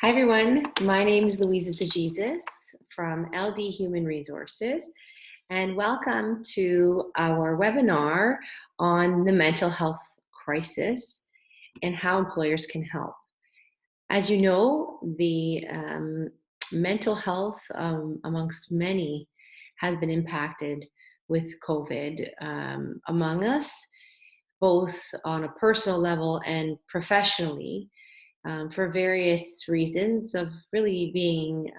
Hi, everyone. My name is Louisa DeJesus from LD Human Resources, and welcome to our webinar on the mental health crisis and how employers can help. As you know, the mental health amongst many has been impacted with COVID among us, both on a personal level and professionally for various reasons of really being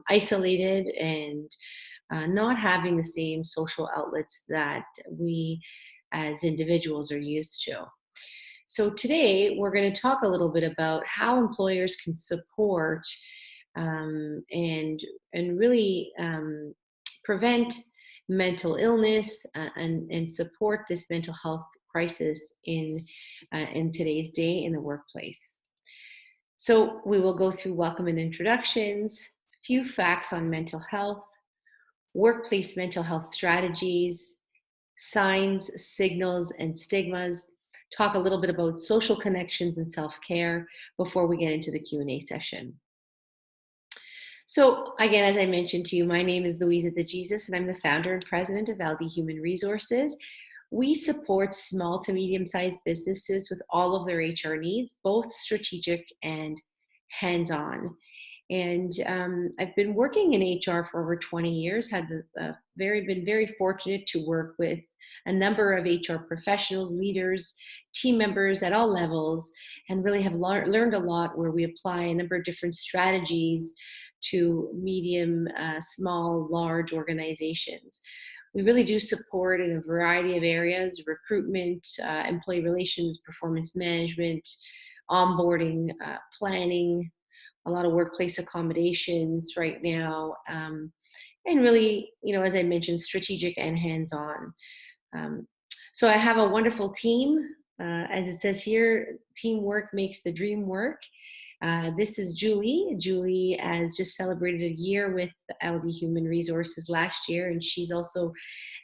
isolated and not having the same social outlets that we as individuals are used to. So today we're going to talk a little bit about how employers can support and really prevent mental illness and support this mental health crisis in today's day in the workplace. So we will go through welcome and introductions, few facts on mental health, workplace mental health strategies, signs, signals, and stigmas, talk a little bit about social connections and self-care before we get into the Q&A session. So again, as I mentioned to you, my name is Louisa DeJesus, and I'm the founder and president of LD Human Resources. We support small to medium-sized businesses with all of their HR needs, both strategic and hands-on. And I've been working in HR for over 20 years, been very fortunate to work with a number of HR professionals, leaders, team members at all levels, and really have learned a lot where we apply a number of different strategies to medium, small, large organizations. We really do support in a variety of areas: recruitment, employee relations, performance management, onboarding, planning, a lot of workplace accommodations right now, and really, as I mentioned, strategic and hands-on. So I have a wonderful team. As it says here, teamwork makes the dream work. This is Julie. Julie has just celebrated a year with LD Human Resources last year, and she's also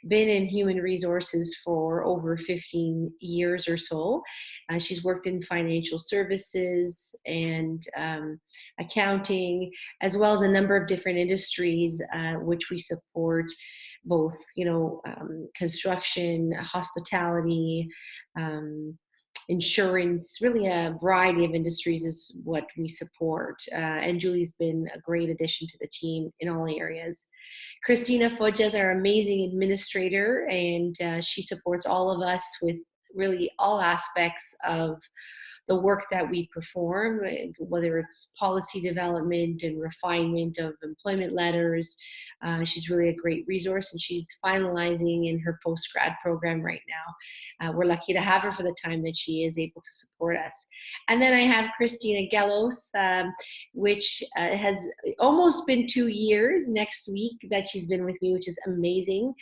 been in human resources for over 15 years or so. She's worked in financial services and accounting, as well as a number of different industries, which we support, both, construction, hospitality, insurance, really a variety of industries is what we support. And Julie's been a great addition to the team in all areas. Christina Foggia is our amazing administrator, and she supports all of us with really all aspects of the work that we perform, whether it's policy development and refinement of employment letters. She's really a great resource, and she's finalizing in her post-grad program right now. We're lucky to have her for the time that she is able to support us. And then I have Christina Gelos, which has almost been 2 years next week that she's been with me, which is amazing.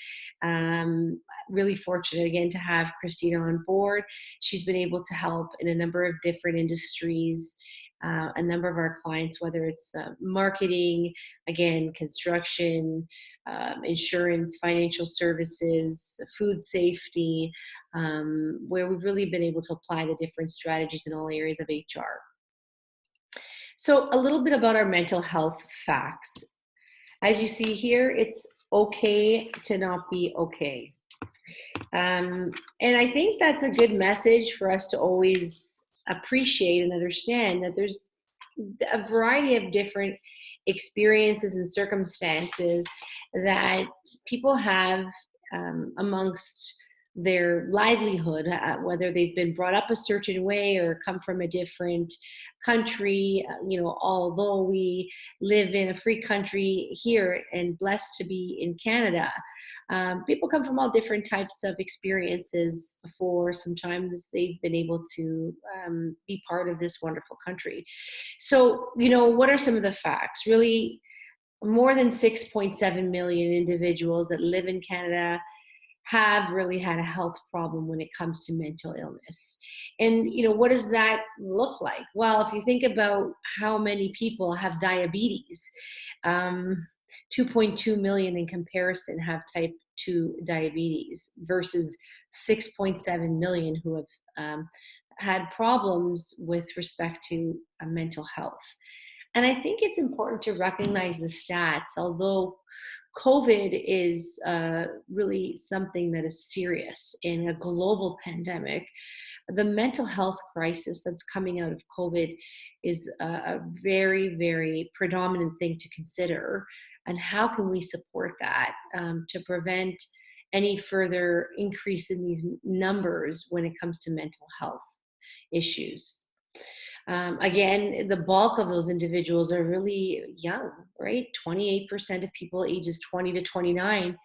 Really fortunate again to have Christina on board. She's been able to help in a number of different industries, a number of our clients, whether it's marketing, again, construction, insurance, financial services, food safety, where we've really been able to apply the different strategies in all areas of HR. So a little bit about our mental health facts. As you see here, it's okay to not be okay. And I think that's a good message for us to always appreciate and understand that there's a variety of different experiences and circumstances that people have amongst their livelihood, whether they've been brought up a certain way or come from a different country. Although we live in a free country here and blessed to be in Canada, people come from all different types of experiences before sometimes they've been able to be part of this wonderful country. So, what are some of the facts? Really, more than 6.7 million individuals that live in Canada have really had a health problem when it comes to mental illness. And, what does that look like? Well, if you think about how many people have diabetes, 2.2 million in comparison have type 2 diabetes versus 6.7 million who have had problems with respect to mental health. And I think it's important to recognize the stats, although COVID is really something that is serious in a global pandemic. The mental health crisis that's coming out of COVID is a very, very predominant thing to consider. And how can we support that to prevent any further increase in these numbers when it comes to mental health issues? Again, the bulk of those individuals are really young, right? 28% of people ages 20 to 29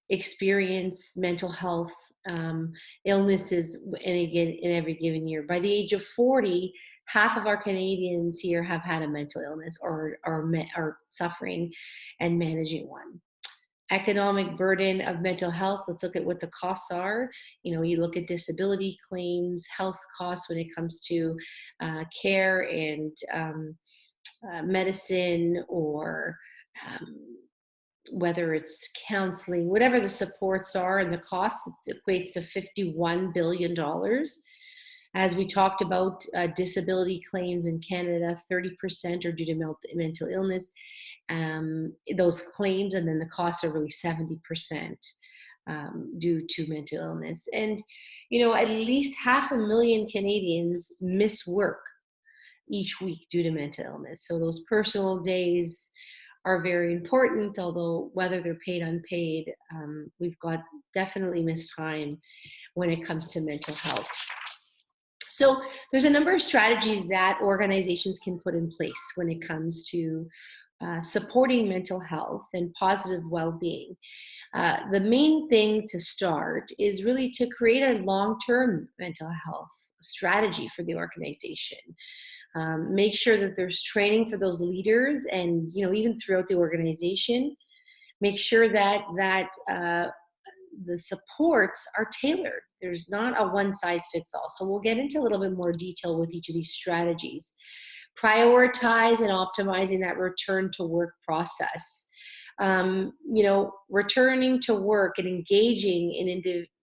experience mental health illnesses in every given year. By the age of 40, half of our Canadians here have had a mental illness or are suffering and managing one. Economic burden of mental health, let's look at what the costs are. You look at disability claims, health costs when it comes to care and medicine, or whether it's counseling, whatever the supports are and the costs, it equates to $51 billion. As we talked about, disability claims in Canada, 30% are due to mental illness. Those claims, and then the costs are really 70% due to mental illness. And, at least 500,000 Canadians miss work each week due to mental illness. So those personal days are very important, although whether they're paid, unpaid, we've got definitely missed time when it comes to mental health. So there's a number of strategies that organizations can put in place when it comes to supporting mental health and positive well-being. The main thing to start is really to create a long-term mental health strategy for the organization. Make sure that there's training for those leaders, and even throughout the organization. Make sure that the supports are tailored. There's not a one size fits all. So we'll get into a little bit more detail with each of these strategies. Prioritize and optimizing that return to work process. Returning to work and engaging in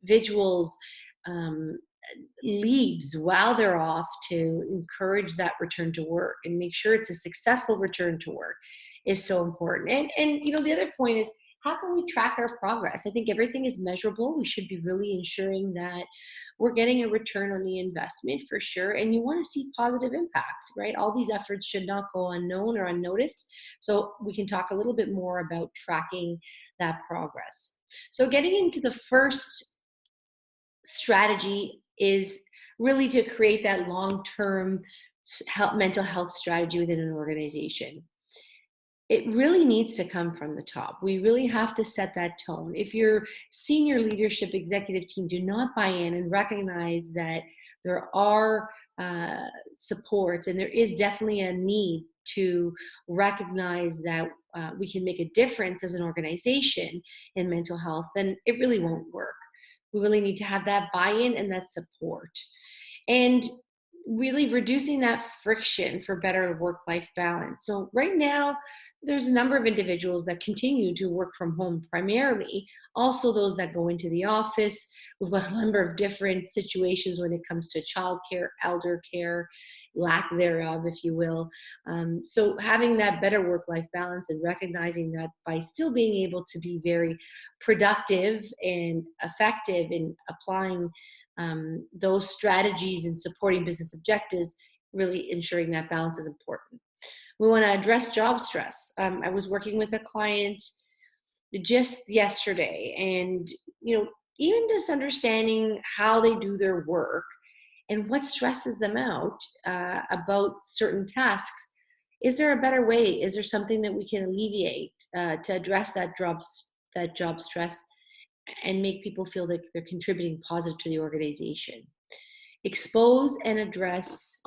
individuals' leaves while they're off to encourage that return to work and make sure it's a successful return to work is so important. And the other point is, how can we track our progress? I think everything is measurable. We should be really ensuring that we're getting a return on the investment for sure. And you want to see positive impact, right? All these efforts should not go unknown or unnoticed. So we can talk a little bit more about tracking that progress. So getting into the first strategy is really to create that long-term mental health strategy within an organization. It really needs to come from the top. We really have to set that tone. If your senior leadership executive team do not buy in and recognize that there are supports, and there is definitely a need to recognize that we can make a difference as an organization in mental health, then it really won't work. We really need to have that buy-in and that support. And really reducing that friction for better work-life balance. So right now, there's a number of individuals that continue to work from home primarily, also those that go into the office. We've got a number of different situations when it comes to childcare, elder care, lack thereof, if you will. So having that better work-life balance and recognizing that by still being able to be very productive and effective in applying those strategies and supporting business objectives, really ensuring that balance is important. We want to address job stress. I was working with a client just yesterday, and even just understanding how they do their work and what stresses them out about certain tasks. Is there a better way? Is there something that we can alleviate to address that job stress and make people feel that they're contributing positive to the organization? Expose and address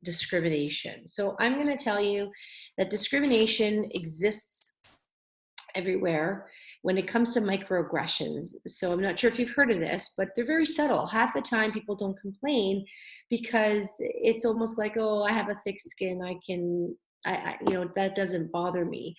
discrimination. So I'm going to tell you that discrimination exists everywhere when it comes to microaggressions. So I'm not sure if you've heard of this, but they're very subtle. Half the time people don't complain because it's almost like, oh, I have a thick skin. That doesn't bother me.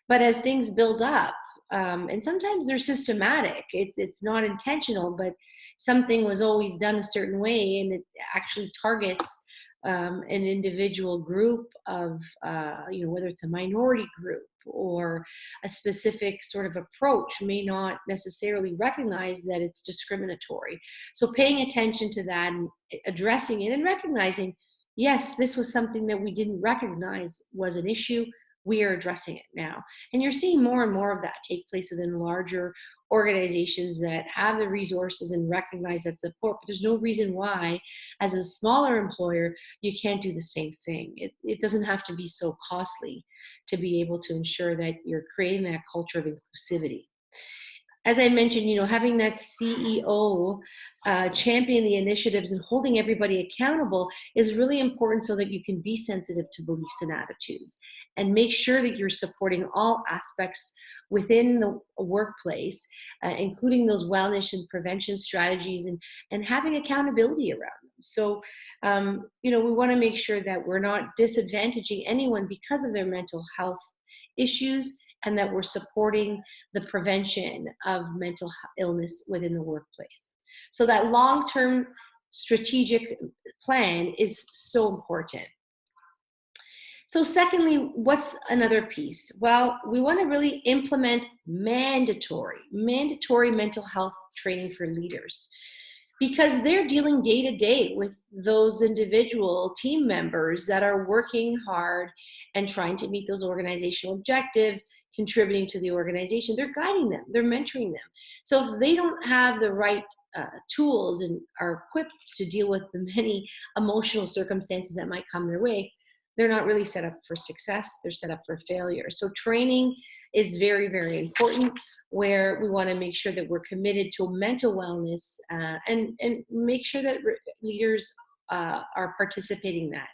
But as things build up, and sometimes they're systematic, it's not intentional, but something was always done a certain way, and it actually targets an individual group of, whether it's a minority group or a specific sort of approach, may not necessarily recognize that it's discriminatory. So paying attention to that and addressing it and recognizing, yes, this was something that we didn't recognize was an issue. We are addressing it now. And you're seeing more and more of that take place within larger organizations that have the resources and recognize that support. But there's no reason why, as a smaller employer, you can't do the same thing. It doesn't have to be so costly to be able to ensure that you're creating that culture of inclusivity. As I mentioned, having that CEO champion the initiatives and holding everybody accountable is really important so that you can be sensitive to beliefs and attitudes and make sure that you're supporting all aspects within the workplace, including those wellness and prevention strategies and having accountability around them. So, we want to make sure that we're not disadvantaging anyone because of their mental health issues, and that we're supporting the prevention of mental illness within the workplace. So that long-term strategic plan is so important. So secondly, what's another piece? Well, we want to really implement mandatory mental health training for leaders, because they're dealing day to day with those individual team members that are working hard and trying to meet those organizational objectives, contributing to the organization. They're guiding them, they're mentoring them. So if they don't have the right tools and are equipped to deal with the many emotional circumstances that might come their way, they're not really set up for success. They're set up for failure. So training is very, very important, where we want to make sure that we're committed to mental wellness, and make sure that leaders are participating in that.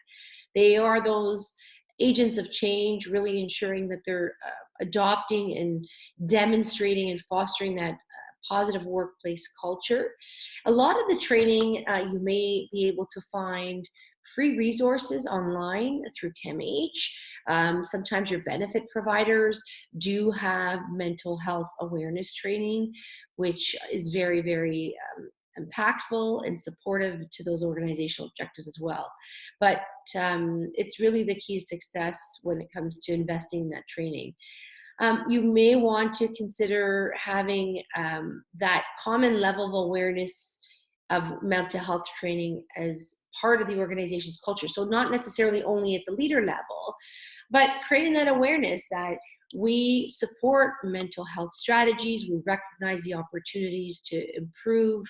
They are those agents of change, really ensuring that they're adopting and demonstrating and fostering that positive workplace culture. A lot of the training you may be able to find free resources online through CAMH. Sometimes your benefit providers do have mental health awareness training, which is very, very impactful and supportive to those organizational objectives as well. But it's really the key to success when it comes to investing in that training. You may want to consider having that common level of awareness of mental health training as part of the organization's culture. So not necessarily only at the leader level, but creating that awareness that we support mental health strategies, we recognize the opportunities to improve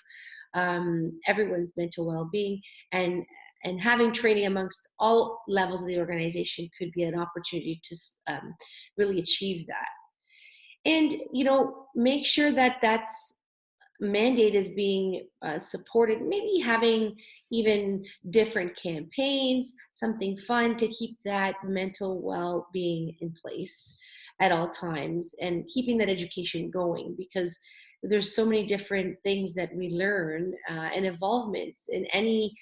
everyone's mental well-being, and having training amongst all levels of the organization could be an opportunity to really achieve that. And make sure that that's mandate is being supported, maybe having even different campaigns, something fun to keep that mental well-being in place at all times, and keeping that education going, because there's so many different things that we learn and involvements in any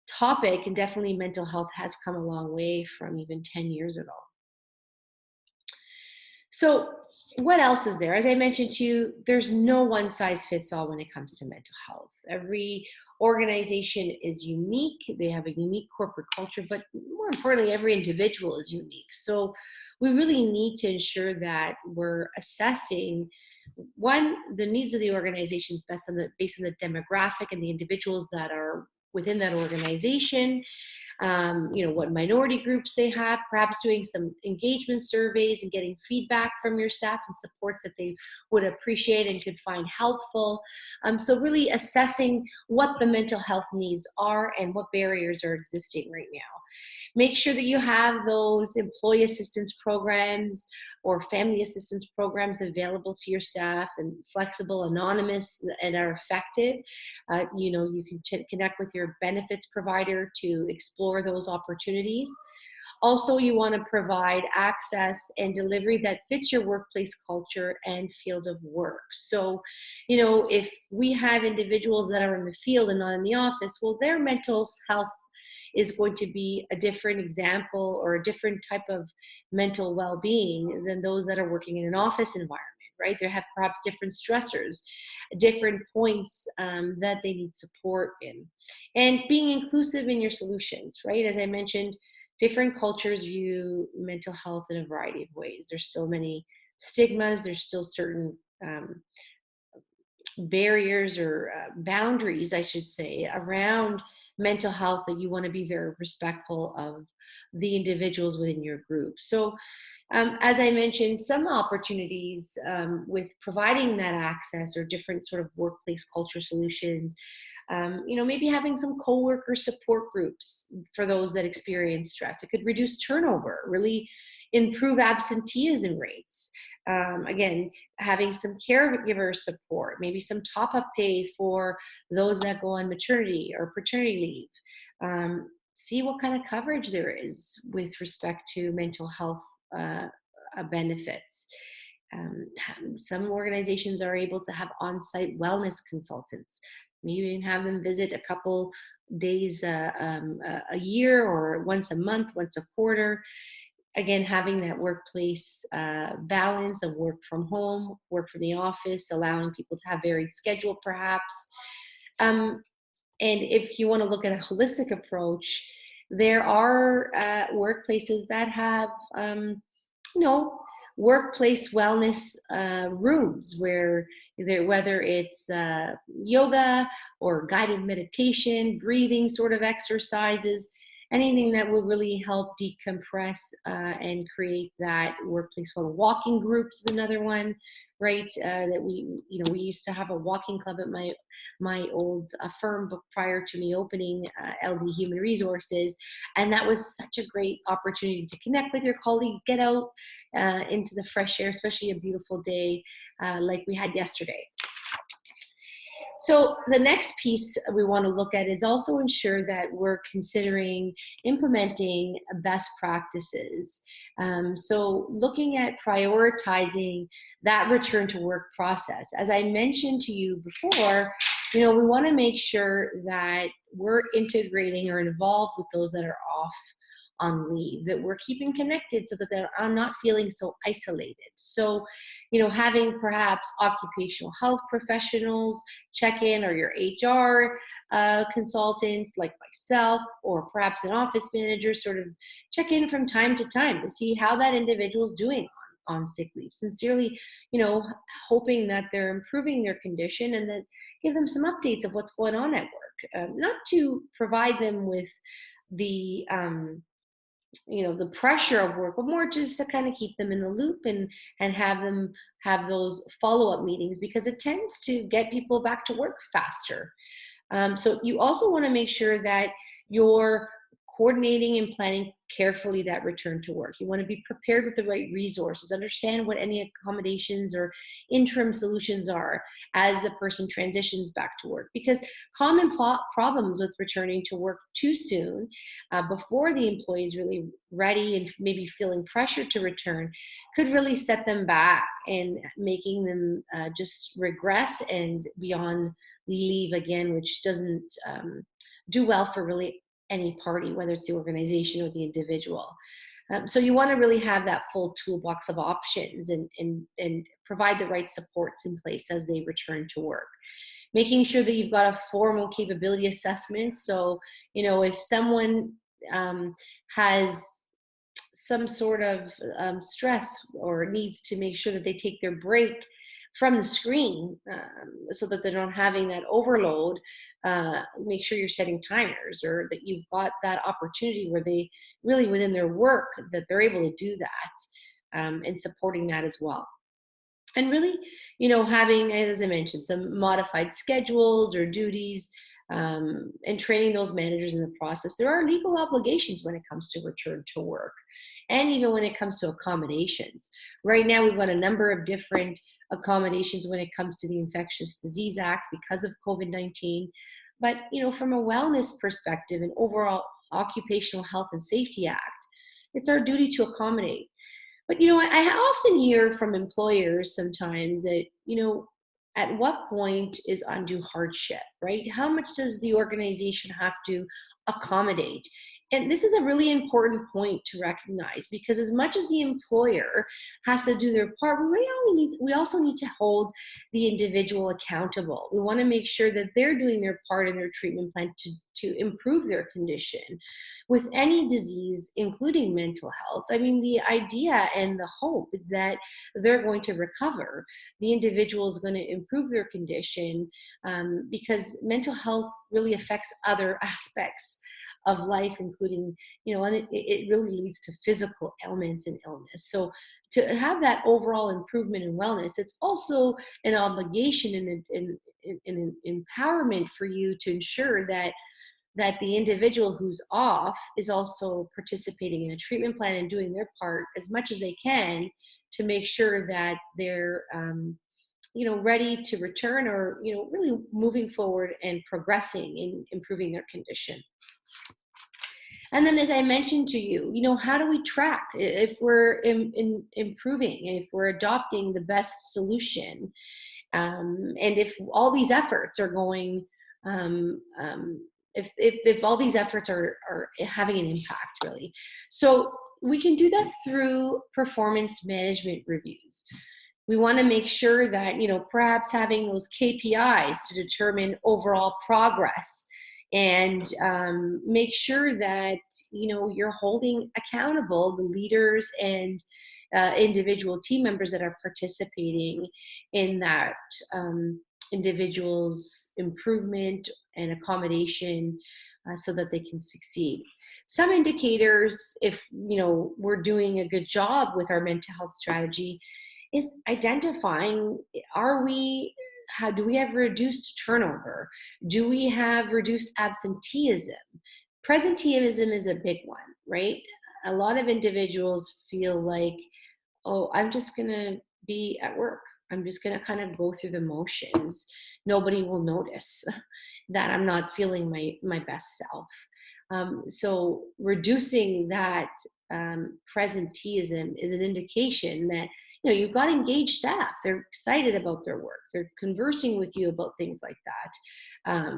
topic, and definitely mental health has come a long way from even 10 years ago. So what else is there? As I mentioned to you, there's no one size fits all when it comes to mental health. Every organization is unique. They have a unique corporate culture, but more importantly, every individual is unique. So we really need to ensure that we're assessing, one, the needs of the organizations based on the demographic and the individuals that are within that organization. What minority groups they have, perhaps doing some engagement surveys and getting feedback from your staff and supports that they would appreciate and could find helpful. So really assessing what the mental health needs are and what barriers are existing right now. Make sure that you have those employee assistance programs or family assistance programs available to your staff, and flexible, anonymous, and are effective. You can connect with your benefits provider to explore those opportunities. Also, you want to provide access and delivery that fits your workplace culture and field of work. So, if we have individuals that are in the field and not in the office, well, their mental health is going to be a different example or a different type of mental well-being than those that are working in an office environment, right? They have perhaps different stressors. different points that they need support in. And being inclusive in your solutions, right? As I mentioned, different cultures view mental health in a variety of ways. There's still many stigmas, there's still certain barriers or boundaries, I should say, around mental health that you want to be very respectful of the individuals within your group. So, as I mentioned, some opportunities with providing that access or different sort of workplace culture solutions. Maybe having some coworker support groups for those that experience stress. It could reduce turnover, really improve absenteeism rates. Again, having some caregiver support, maybe some top-up pay for those that go on maternity or paternity leave. See what kind of coverage there is with respect to mental health benefits. Some organizations are able to have on-site wellness consultants. Maybe even have them visit a couple days a year or once a month, once a quarter. Again, having that workplace balance of work from home, work from the office, allowing people to have varied schedule perhaps. And if you want to look at a holistic approach, there are workplaces that have, you know, workplace wellness rooms where whether it's yoga or guided meditation, breathing sort of exercises, anything that will really help decompress and create that workplace. Well, walking groups is another one, right? That we used to have a walking club at my old firm, but prior to me opening LD Human Resources, and that was such a great opportunity to connect with your colleagues, get out into the fresh air, especially a beautiful day like we had yesterday. So the next piece we want to look at is also ensure that we're considering implementing best practices. So looking at prioritizing that return to work process. As I mentioned to you before, we want to make sure that we're integrating or involved with those that are off on leave, that we're keeping connected so that they're not feeling so isolated. So, having perhaps occupational health professionals check in, or your HR consultant like myself, or perhaps an office manager sort of check in from time to time to see how that individual is doing on sick leave. Sincerely, hoping that they're improving their condition, and that give them some updates of what's going on at work. Not to provide them with the the pressure of work, but more just to kind of keep them in the loop, and have them have those follow-up meetings, because it tends to get people back to work faster. So you also want to make sure that you're coordinating and planning carefully that return to work. You want to be prepared with the right resources, understand what any accommodations or interim solutions are as the person transitions back to work. Because common problems with returning to work too soon, before the employee is really ready and maybe feeling pressure to return, could really set them back and making them just regress and be on leave again, which doesn't do well for really any party, whether it's the organization or the individual. So you want to really have that full toolbox of options, and provide the right supports in place as they return to work. Making sure that you've got a formal capability assessment. So, if someone has some sort of stress, or needs to make sure that they take their break from the screen, so that they're not having that overload, make sure you're setting timers, or that you've got that opportunity where they really, within their work, that they're able to do that, and supporting that as well. And really, having, as I mentioned, some modified schedules or duties, and training those managers in the process. There are legal obligations when it comes to return to work, and even when it comes to accommodations. Right now, we've got a number of different accommodations when it comes to the Infectious Disease Act because of COVID-19. But, from a wellness perspective and overall Occupational Health and Safety Act, it's our duty to accommodate. But, I often hear from employers sometimes that, at what point is undue hardship, right? How much does the organization have to accommodate? And this is a really important point to recognize, because as much as the employer has to do their part, we also need to hold the individual accountable. We want to make sure that they're doing their part in their treatment plan to improve their condition. With any disease, including mental health, I mean, the idea and the hope is that they're going to recover. The individual is going to improve their condition, because mental health really affects other aspects of life, including, and it really leads to physical ailments and illness. So to have that overall improvement in wellness, it's also an obligation and an empowerment for you to ensure that the individual who's off is also participating in a treatment plan and doing their part as much as they can to make sure that they're ready to return, or really moving forward and progressing in improving their condition. And then, as I mentioned to you, how do we track if we're improving, if we're adopting the best solution, and if all these efforts are going, if all these efforts are having an impact, really. So we can do that through performance management reviews. We want to make sure that, perhaps having those KPIs to determine overall progress, and make sure that, you're holding accountable the leaders and individual team members that are participating in that individual's improvement and accommodation, so that they can succeed. Some indicators, if we're doing a good job with our mental health strategy, is identifying, how do we have reduced turnover? Do we have reduced absenteeism? Presenteeism is a big one, right? A lot of individuals feel like, oh, I'm just going to be at work. I'm just going to kind of go through the motions. Nobody will notice that I'm not feeling my best self. So reducing that presenteeism is an indication that you've got engaged staff. They're excited about their work. They're conversing with you about things like that,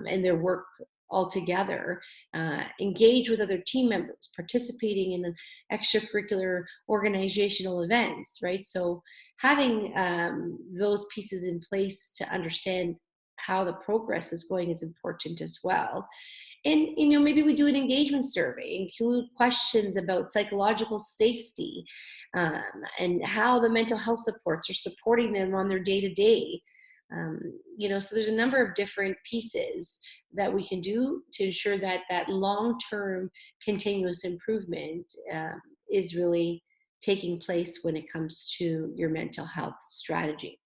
and their work altogether. Engage with other team members, participating in extracurricular organizational events, right? So having those pieces in place to understand how the progress is going is important as well. And maybe we do an engagement survey, include questions about psychological safety, and how the mental health supports are supporting them on their day-to-day. So there's a number of different pieces that we can do to ensure that that long-term continuous improvement is really taking place when it comes to your mental health strategy.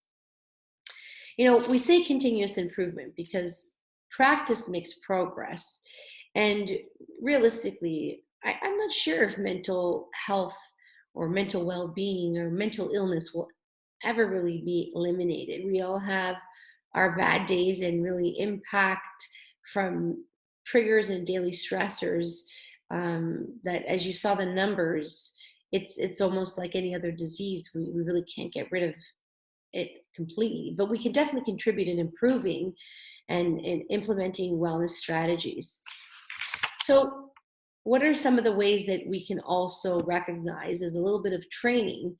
We say continuous improvement because practice makes progress. And realistically, I'm not sure if mental health or mental well-being or mental illness will ever really be eliminated. We all have our bad days, and really impact from triggers and daily stressors, that, as you saw the numbers, it's almost like any other disease. We really can't get rid of it completely, but we can definitely contribute in improving and implementing wellness strategies. So what are some of the ways that we can also recognize as a little bit of training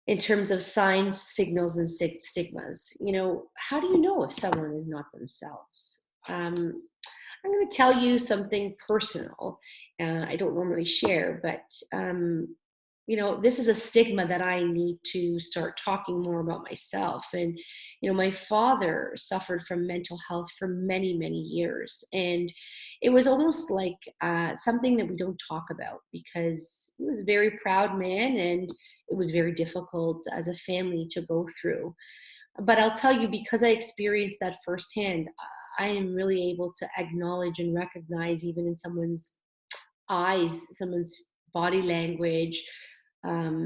in terms of signs, signals, and stigmas? How do you know if someone is not themselves? I'm going to tell you something personal. I don't normally share, but this is a stigma that I need to start talking more about myself. And, my father suffered from mental health for many, many years. And it was almost like something that we don't talk about, because he was a very proud man, and it was very difficult as a family to go through. But I'll tell you, because I experienced that firsthand, I am really able to acknowledge and recognize, even in someone's eyes, someone's body language,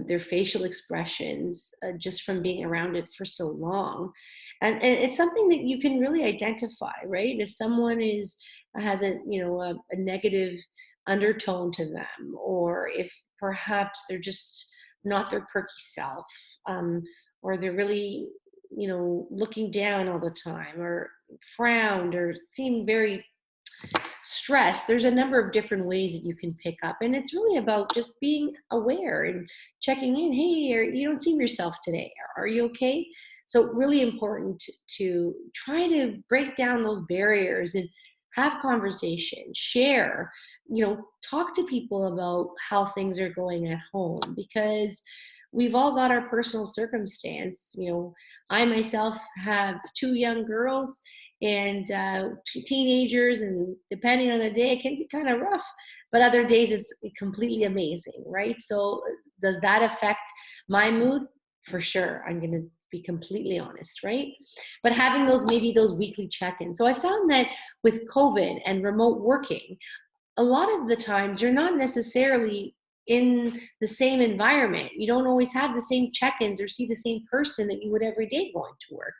their facial expressions, just from being around it for so long. And it's something that you can really identify, right? If someone has a negative undertone to them, or if perhaps they're just not their perky self, or they're really, looking down all the time, or frowned, or seem very stress, there's a number of different ways that you can pick up. And it's really about just being aware and checking in. Hey, you don't seem yourself today. Are you okay? So really important to try to break down those barriers and have conversation, share, talk to people about how things are going at home, because we've all got our personal circumstance. I myself have two young girls and teenagers, and depending on the day, it can be kind of rough, but other days it's completely amazing, right? So does that affect my mood? For sure. I'm going to be completely honest, right? But having maybe those weekly check-ins. So I found that with COVID and remote working, a lot of the times you're not necessarily in the same environment. You don't always have the same check-ins or see the same person that you would every day going to work.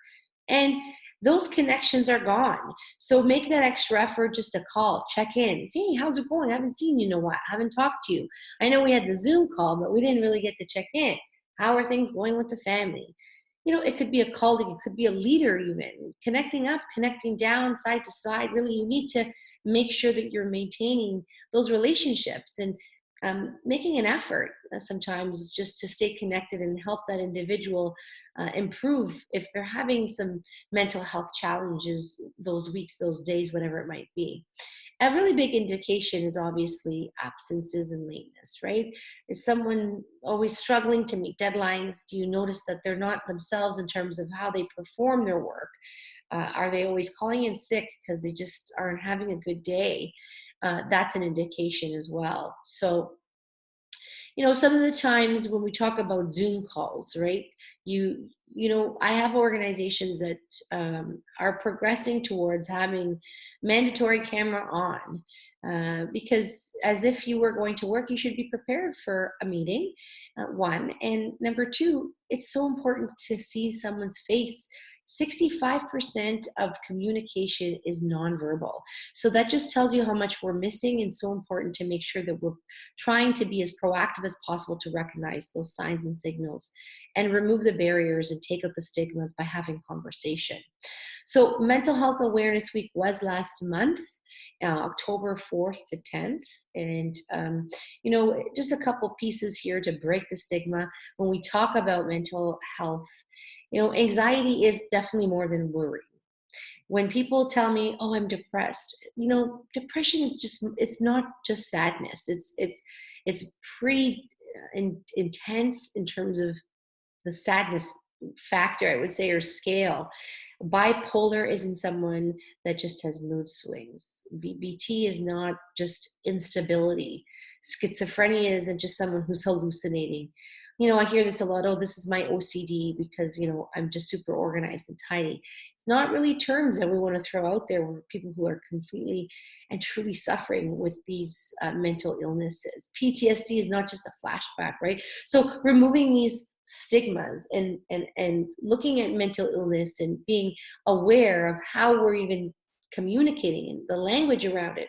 And those connections are gone. So make that extra effort, just a call, check in. Hey, how's it going? I haven't seen you in a while. I haven't talked to you. I know we had the Zoom call, but we didn't really get to check in. How are things going with the family? It could be a colleague, it could be a leader even. Connecting up, connecting down, side to side. Really, you need to make sure that you're maintaining those relationships and making an effort sometimes just to stay connected and help that individual improve if they're having some mental health challenges those weeks, those days, whatever it might be. A really big indication is obviously absences and lateness, right? Is someone always struggling to meet deadlines? Do you notice that they're not themselves in terms of how they perform their work? Are they always calling in sick because they just aren't having a good day? That's an indication as well. So, some of the times when we talk about Zoom calls, right? I have organizations that are progressing towards having mandatory camera on, because as if you were going to work, you should be prepared for a meeting, one. And number two, it's so important to see someone's face. 65% of communication is nonverbal. So that just tells you how much we're missing, and so important to make sure that we're trying to be as proactive as possible to recognize those signs and signals and remove the barriers and take out the stigmas by having conversation. So Mental Health Awareness Week was last month, October 4th to 10th. And, just a couple pieces here to break the stigma. When we talk about mental health, anxiety is definitely more than worry. When people tell me, oh, I'm depressed, depression is it's not just sadness. It's pretty intense in terms of the sadness factor, I would say, or scale. Bipolar isn't someone that just has mood swings. BT is not just instability. Schizophrenia isn't just someone who's hallucinating. I hear this a lot. Oh, this is my OCD because, I'm just super organized and tidy. It's not really terms that we want to throw out there with people who are completely and truly suffering with these mental illnesses. PTSD is not just a flashback, right? So removing these stigmas and looking at mental illness and being aware of how we're even communicating and the language around it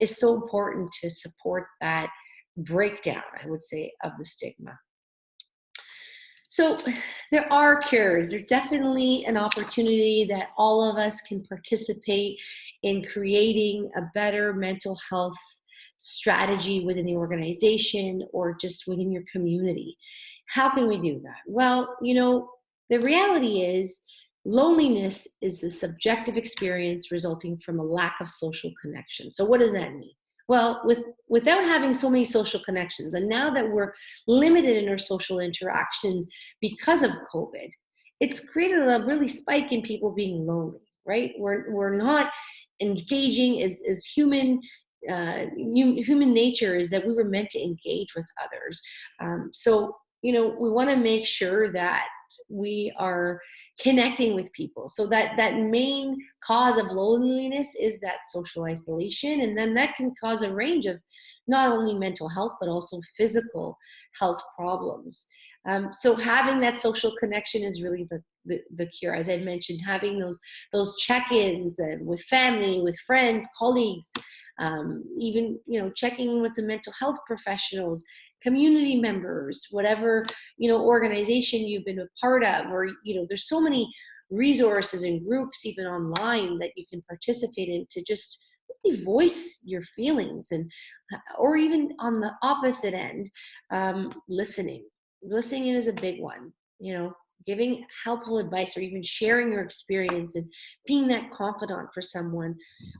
is so important to support that breakdown, I would say, of the stigma. So there are cures. There's definitely an opportunity that all of us can participate in creating a better mental health strategy within the organization or just within your community. How can we do that? Well, the reality is loneliness is the subjective experience resulting from a lack of social connection. So what does that mean? Well, without having so many social connections, and now that we're limited in our social interactions because of COVID, it's created a really spike in people being lonely, right? We're not engaging as human. Human nature is that we were meant to engage with others. So we want to make sure that we are connecting with people. So that main cause of loneliness is that social isolation. And then that can cause a range of not only mental health, but also physical health problems. So having that social connection is really the cure. As I mentioned, having those check-ins with family, with friends, colleagues, even, checking in with some mental health professionals, community members, whatever, organization you've been a part of, or, there's so many resources and groups even online that you can participate in to just really voice your feelings, and or even on the opposite end, listening is a big one. You know, giving helpful advice or even sharing your experience and being that confidant for someone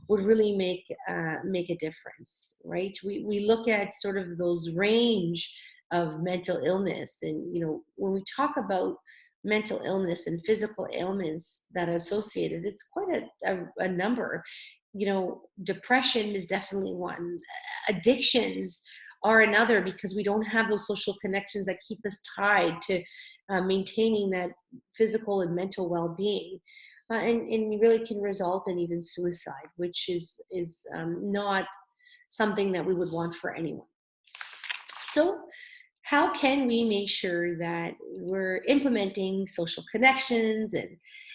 would really make a difference, right? We look at sort of those range of mental illness, and when we talk about mental illness and physical ailments that are associated, it's quite a number. Depression is definitely one. Addictions are another, because we don't have those social connections that keep us tied to maintaining that physical and mental well-being. And really can result in even suicide, which is not something that we would want for anyone. So how can we make sure that we're implementing social connections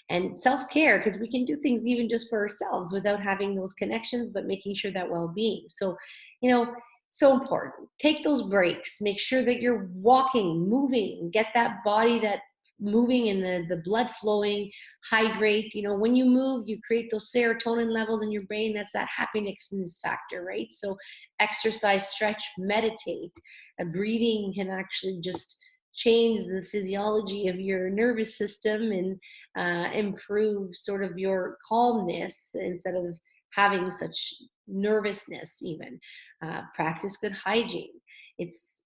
and self-care, because we can do things even just for ourselves without having those connections, but making sure that well-being. So you know so important, take those breaks, make sure that you're walking, moving, get that body that moving and the blood flowing, hydrate. When you move, you create those serotonin levels in your brain. That's that happiness factor, right? So exercise, stretch, meditate. Breathing can actually just change the physiology of your nervous system and improve sort of your calmness instead of having such nervousness even. Practice good hygiene. It's,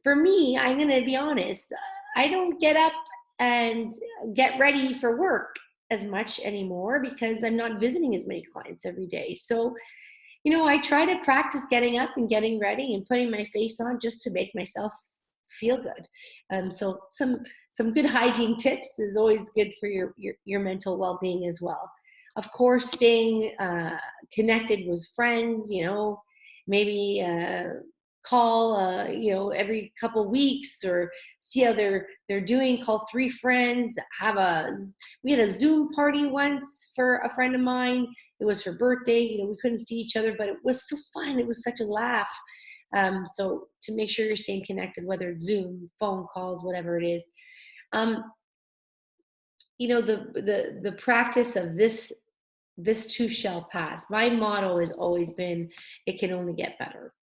for me, I'm going to be honest, I don't get up and get ready for work as much anymore because I'm not visiting as many clients every day. So, I try to practice getting up and getting ready and putting my face on just to make myself feel good. So some good hygiene tips is always good for your mental well-being as well. Of course, staying connected with friends, maybe call every couple weeks, or see how they're doing. Call 3 friends. We had a Zoom party once for a friend of mine. It was her birthday. We couldn't see each other, but it was so fun. It was such a laugh. So to make sure you're staying connected, whether it's Zoom, phone calls, whatever it is. The practice of this too shall pass. My motto has always been, it can only get better.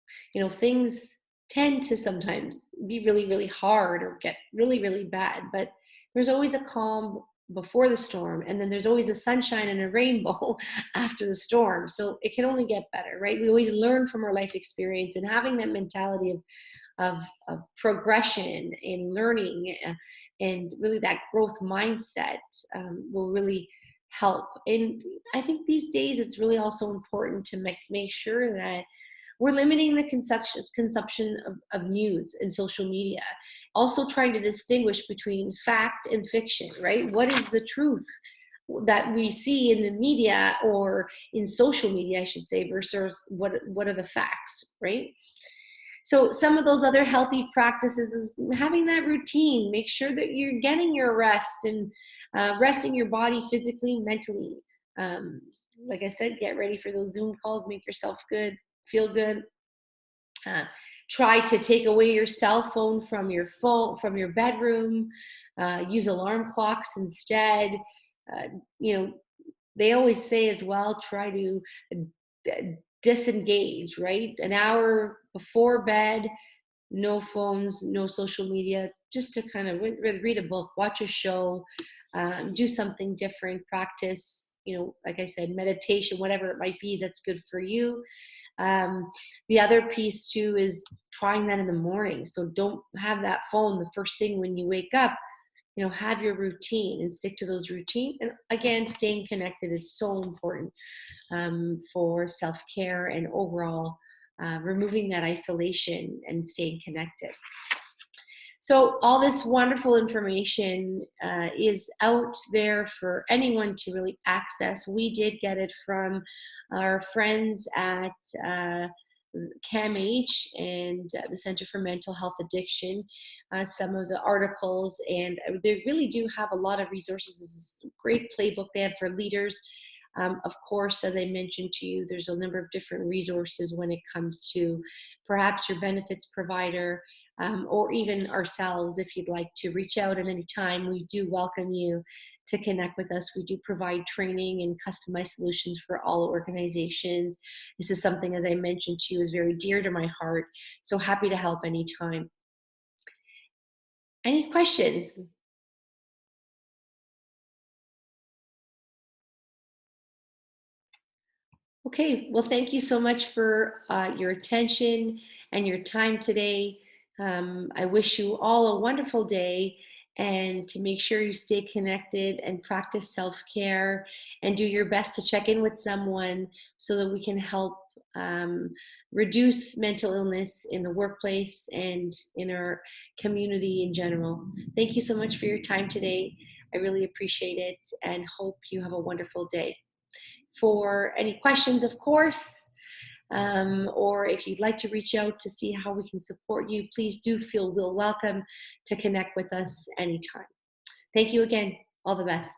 Things tend to sometimes be really, really hard or get really, really bad, but there's always a calm before the storm, and then there's always a sunshine and a rainbow after the storm. So it can only get better, right? We always learn from our life experience, and having that mentality of progression in learning, and really that growth mindset will really help. And I think these days it's really also important to make sure that we're limiting the consumption of news and social media. Also trying to distinguish between fact and fiction, right? What is the truth that we see in the media, or in social media, I should say, versus what are the facts, right? So some of those other healthy practices is having that routine. Make sure that you're getting your rest and resting your body physically, mentally. Like I said, get ready for those Zoom calls. Make yourself good, feel good. Try to take away your cell phone from your bedroom. Use alarm clocks instead. Uh, you know, they always say as well, try to disengage, right? An hour before bed, no phones, no social media, just to kind of read a book, watch a show, do something different, practice, like I said, meditation, whatever it might be that's good for you. The other piece too is trying that in the morning. So don't have that phone the first thing when you wake up. Have your routine and stick to those routines. And again, staying connected is so important for self-care and overall removing that isolation and staying connected. So all this wonderful information is out there for anyone to really access. We did get it from our friends at CAMH and the Center for Mental Health Addiction, some of the articles, and they really do have a lot of resources. This is a great playbook they have for leaders. Of course, as I mentioned to you, there's a number of different resources when it comes to perhaps your benefits provider, or even ourselves. If you'd like to reach out at any time, we do welcome you to connect with us. We do provide training and customized solutions for all organizations. This is something, as I mentioned to you, is very dear to my heart. So happy to help anytime. Any questions? Okay, well, thank you so much for your attention and your time today. I wish you all a wonderful day, and to make sure you stay connected and practice self care and do your best to check in with someone so that we can help um, reduce mental illness in the workplace and in our community in general. Thank you so much for your time today. I really appreciate it and hope you have a wonderful day. For any questions, of course, or if you'd like to reach out to see how we can support you, please do feel welcome to connect with us anytime. Thank you again. All the best.